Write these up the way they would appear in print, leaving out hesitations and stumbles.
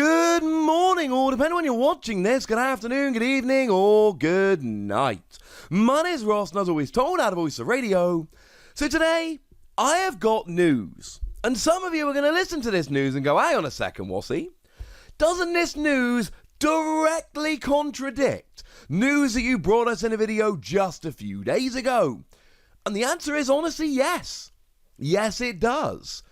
Good morning, or depending on when you're watching this, good afternoon, good evening, or good night. My name is Ross, and as always told out of Voice of Radio. So today, I have got news. And some of you are going to listen to this news and go, hang on a second, Wassy. Doesn't this news directly contradict news that you brought us in a video just a few days ago? And the answer is honestly yes. Yes, it does.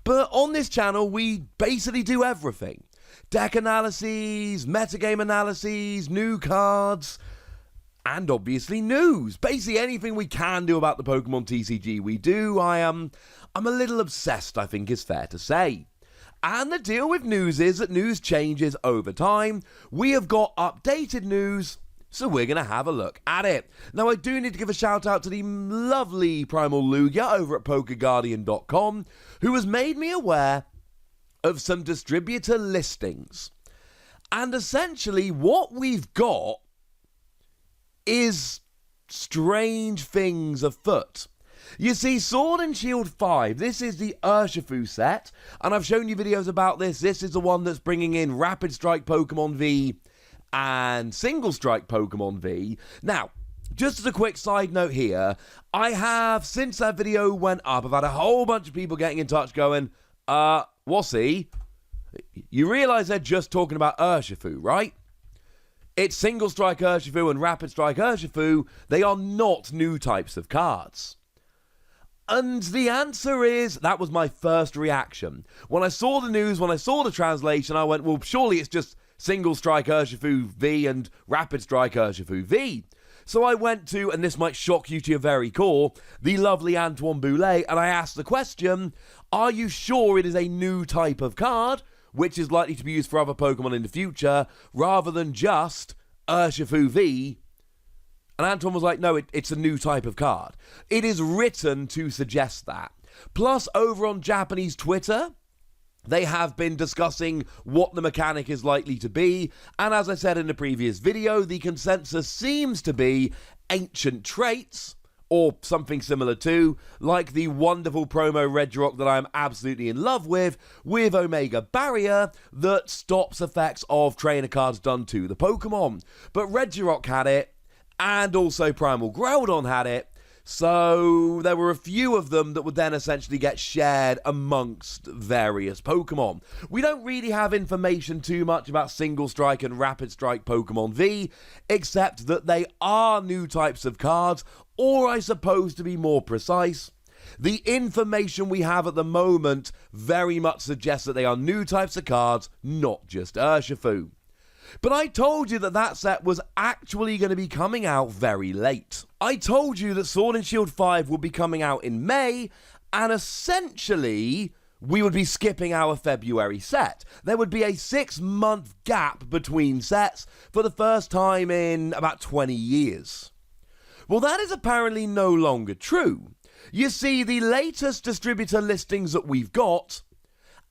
But on this channel, we basically do everything. Deck analyses, metagame analyses, new cards, and obviously news. Basically anything we can do about the Pokémon TCG we do. I'm a little obsessed, I think is fair to say. And the deal with news is that news changes over time. We have got updated news, so we're going to have a look at it. Now, I do need to give a shout out to the lovely Primal Lugia over at PokeGuardian.com, who has made me aware of some distributor listings. And essentially, what we've got is strange things afoot. You see, Sword and Shield 5, this is the Urshifu set, and I've shown you videos about this. This is the one that's bringing in Rapid Strike Pokemon V and Single Strike Pokemon V. Now, just as a quick side note here, I have, since that video went up, I've had a whole bunch of people getting in touch going, Wassy, you realise they're just talking about Urshifu, right? It's Single Strike Urshifu and Rapid Strike Urshifu. They are not new types of cards. And the answer is, that was my first reaction. When I saw the news, when I saw the translation, I went, well, surely it's just Single Strike Urshifu V and Rapid Strike Urshifu V. So I went to, and this might shock you to your very core, the lovely Antoine Boulet, and I asked the question, are you sure it is a new type of card, which is likely to be used for other Pokemon in the future, rather than just Urshifu V? And Antoine was like, no, it's a new type of card. It is written to suggest that. Plus, over on Japanese Twitter, they have been discussing what the mechanic is likely to be, and as I said in the previous video, the consensus seems to be ancient traits, or something similar to, like the wonderful promo Regirock that I am absolutely in love with Omega Barrier, that stops effects of trainer cards done to the Pokemon. But Regirock had it, and also Primal Groudon had it, so there were a few of them that would then essentially get shared amongst various Pokemon. We don't really have information too much about Single Strike and Rapid Strike Pokemon V, except that they are new types of cards, or I suppose to be more precise, the information we have at the moment very much suggests that they are new types of cards, not just Urshifu. But I told you that that set was actually going to be coming out very late. I told you that Sword and Shield 5 would be coming out in May, and essentially, we would be skipping our February set. There would be a 6-month gap between sets for the first time in about 20 years. Well, that is apparently no longer true. You see, the latest distributor listings that we've got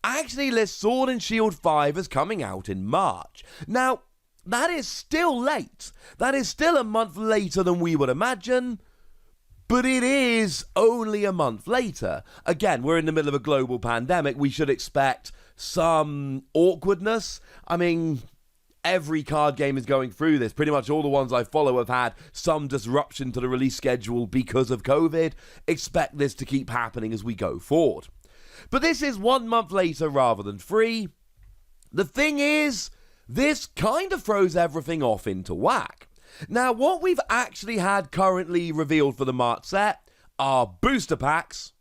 actually lists Sword and Shield 5 as coming out in March. Now, that is still late. That is still a month later than we would imagine, but it is only a month later. Again, we're in the middle of a global pandemic. We should expect some awkwardness. I mean, every card game is going through this. Pretty much all the ones I follow have had some disruption to the release schedule because of COVID. Expect this to keep happening as we go forward. But this is 1 month later rather than 3. The thing is, this kind of throws everything off into whack. Now, what we've actually had currently revealed for the March set are booster packs,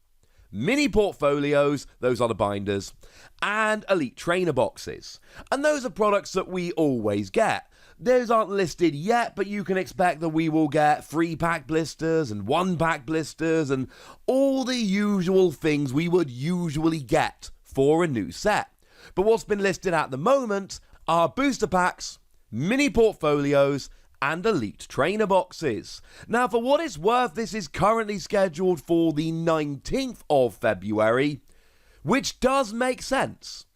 mini portfolios, those are the binders, and elite trainer boxes. And those are products that we always get. Those aren't listed yet, but you can expect that we will get 3-pack blisters and 1-pack blisters and all the usual things we would usually get for a new set. But what's been listed at the moment are booster packs, mini portfolios, and elite trainer boxes. Now, for what it's worth, this is currently scheduled for the 19th of February, which does make sense.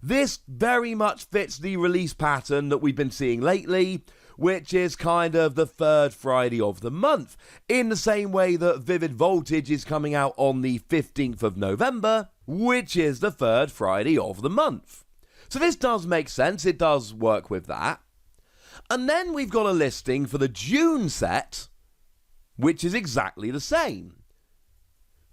This very much fits the release pattern that we've been seeing lately, which is kind of the third Friday of the month, in the same way that Vivid Voltage is coming out on the 15th of November, which is the third Friday of the month. So this does make sense, it does work with that. And then we've got a listing for the June set, which is exactly the same.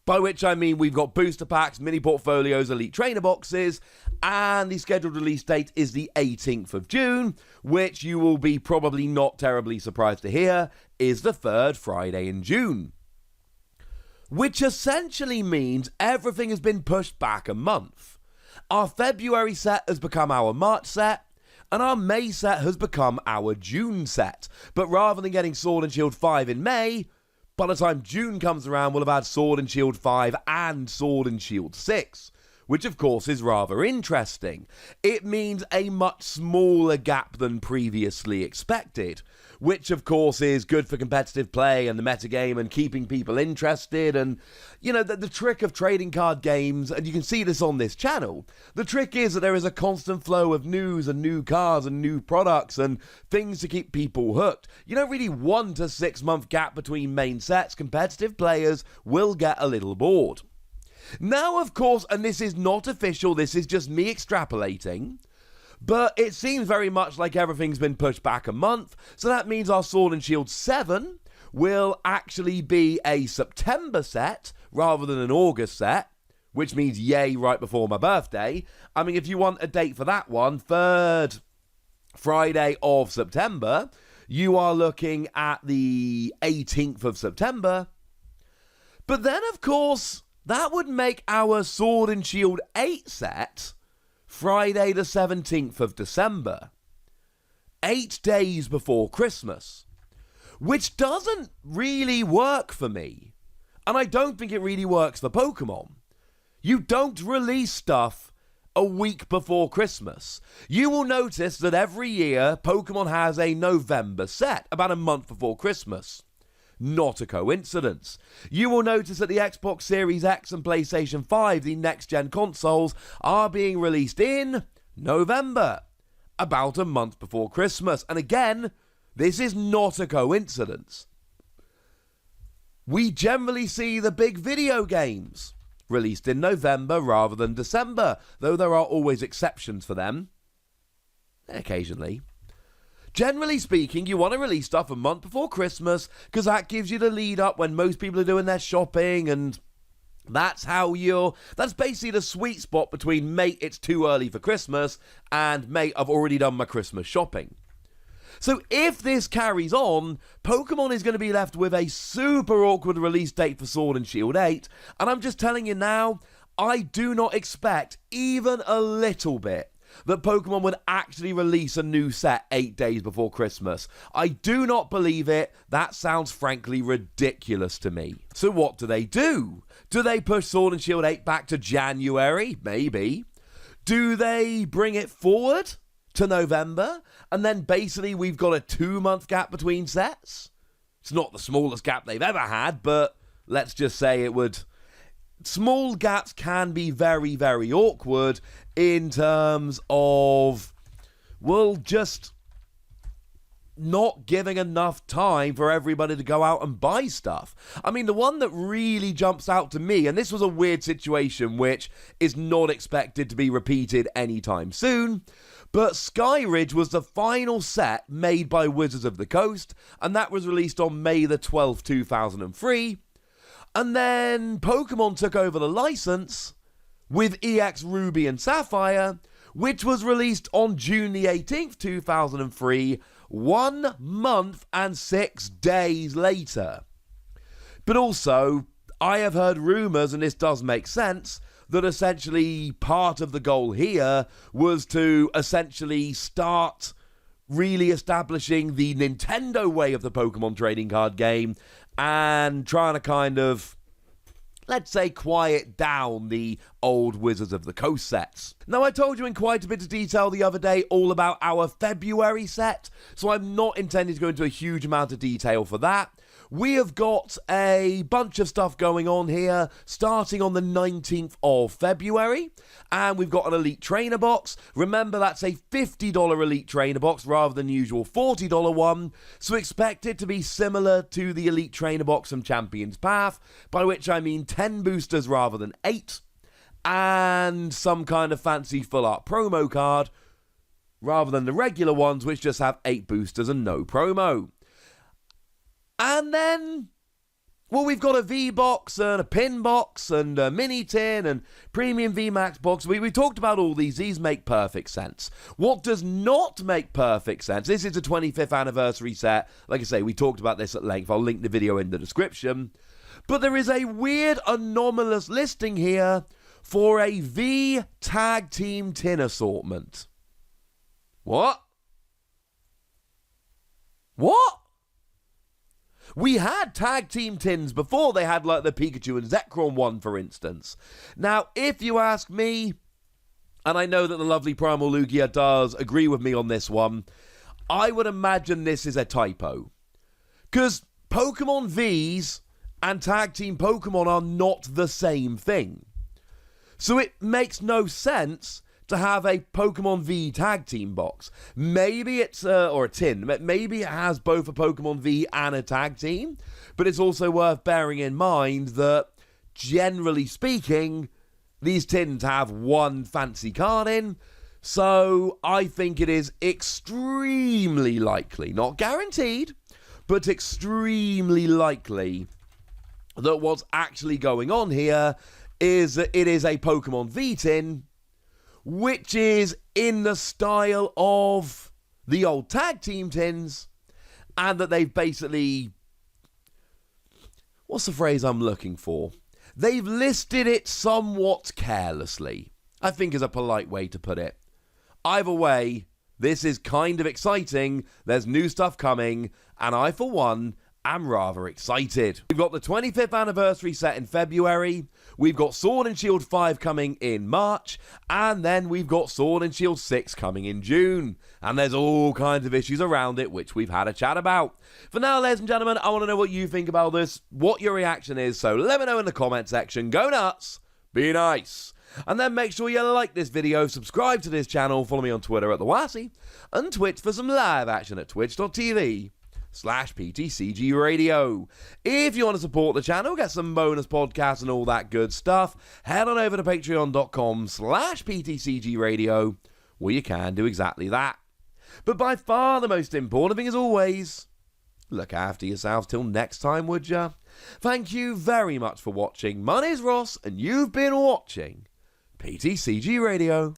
By which I mean we've got booster packs, mini portfolios, elite trainer boxes, and the scheduled release date is the 18th of June, which you will be probably not terribly surprised to hear is the third Friday in June. Which essentially means everything has been pushed back a month. Our February set has become our March set, and our May set has become our June set. But rather than getting Sword and Shield 5 in May, by the time June comes around, we'll have had Sword and Shield 5 and Sword and Shield 6, which of course is rather interesting. It means a much smaller gap than previously expected, which of course is good for competitive play and the metagame and keeping people interested. And, you know, the trick of trading card games, and you can see this on this channel, the trick is that there is a constant flow of news and new cards and new products and things to keep people hooked. You don't really want a 6 month gap between main sets. Competitive players will get a little bored. Now, of course, and this is not official, this is just me extrapolating, but it seems very much like everything's been pushed back a month, so that means our Sword and Shield 7 will actually be a September set rather than an August set, which means yay, right before my birthday. I mean, if you want a date for that one, 3rd Friday of September, you are looking at the 18th of September. But then, of course, that would make our Sword and Shield 8 set Friday the 17th of December, 8 days before Christmas, which doesn't really work for me, and I don't think it really works for Pokemon. You don't release stuff a week before Christmas. You will notice that every year Pokemon has a November set, about a month before Christmas. Not a coincidence. You will notice that the Xbox Series X and PlayStation 5, the next-gen consoles, are being released in November, about a month before Christmas. And again, this is not a coincidence. We generally see the big video games released in November rather than December, though there are always exceptions for them, occasionally. Generally speaking, you want to release stuff a month before Christmas because that gives you the lead up when most people are doing their shopping, and that's basically the sweet spot between, mate, it's too early for Christmas, and, mate, I've already done my Christmas shopping. So if this carries on, Pokemon is going to be left with a super awkward release date for Sword and Shield 8, and I'm just telling you now, I do not expect even a little bit that Pokemon would actually release a new set 8 days before Christmas. I do not believe it. That sounds frankly ridiculous to me. So what do? Do they push Sword and Shield 8 back to January? Maybe. Do they bring it forward to November? And then basically we've got a 2 month gap between sets? It's not the smallest gap they've ever had, but let's just say it would. Small gaps can be very, very awkward in terms of, well, just not giving enough time for everybody to go out and buy stuff. I mean, the one that really jumps out to me, and this was a weird situation which is not expected to be repeated anytime soon, but Skyridge was the final set made by Wizards of the Coast, and that was released on May the 12th, 2003. And then Pokemon took over the license with EX Ruby and Sapphire, which was released on June the 18th, 2003, 1 month and 6 days later. But also, I have heard rumours, and this does make sense, that essentially part of the goal here was to essentially start really establishing the Nintendo way of the Pokemon trading card game and trying to kind of, let's say, quiet down the old Wizards of the Coast sets. Now, I told you in quite a bit of detail the other day all about our February set, so I'm not intending to go into a huge amount of detail for that. We have got a bunch of stuff going on here, starting on the 19th of February, and we've got an Elite Trainer box. Remember, that's a $50 Elite Trainer box rather than the usual $40 one, so expect it to be similar to the Elite Trainer box from Champion's Path, by which I mean 10 boosters rather than 8. and some kind of fancy full art promo card, rather than the regular ones which just have 8 boosters and no promo. And then, well, we've got a V-Box and a Pin Box and a Mini Tin and Premium VMAX Box. We talked about all these. These make perfect sense. What does not make perfect sense, this is a 25th anniversary set. Like I say, we talked about this at length. I'll link the video in the description. But there is a weird, anomalous listing here for a V Tag Team Tin assortment. What? What? We had tag team tins before. They had like the Pikachu and Zekrom one, for instance. Now, if you ask me, and I know that the lovely Primal Lugia does agree with me on this one, I would imagine this is a typo. Because Pokemon Vs and tag team Pokemon are not the same thing. So it makes no sense to have a Pokemon V tag team box. Maybe it's, or a tin, maybe it has both a Pokemon V and a tag team, but it's also worth bearing in mind that, generally speaking, these tins have one fancy card in, so I think it is extremely likely, not guaranteed, but extremely likely that what's actually going on here is that it is a Pokemon V tin, which is in the style of the old tag team tins, and that they've basically, what's the phrase I'm looking for? They've listed it somewhat carelessly, I think is a polite way to put it. Either way, this is kind of exciting. There's new stuff coming, and I, for one, am rather excited. We've got the 25th anniversary set in February, we've got Sword and Shield 5 coming in March, and then we've got Sword and Shield 6 coming in June. And there's all kinds of issues around it, which we've had a chat about. For now, ladies and gentlemen, I want to know what you think about this, what your reaction is, so let me know in the comment section. Go nuts, be nice. And then make sure you like this video, subscribe to this channel, follow me on Twitter at TheWassy, and Twitch for some live action at twitch.tv/PTCG Radio. If you want to support the channel, get some bonus podcasts and all that good stuff, head on over to patreon.com/PTCG Radio, where you can do exactly that. But by far the most important thing, as always, look after yourselves till next time, would ya? Thank you very much for watching. My name's Ross, and you've been watching PTCG Radio.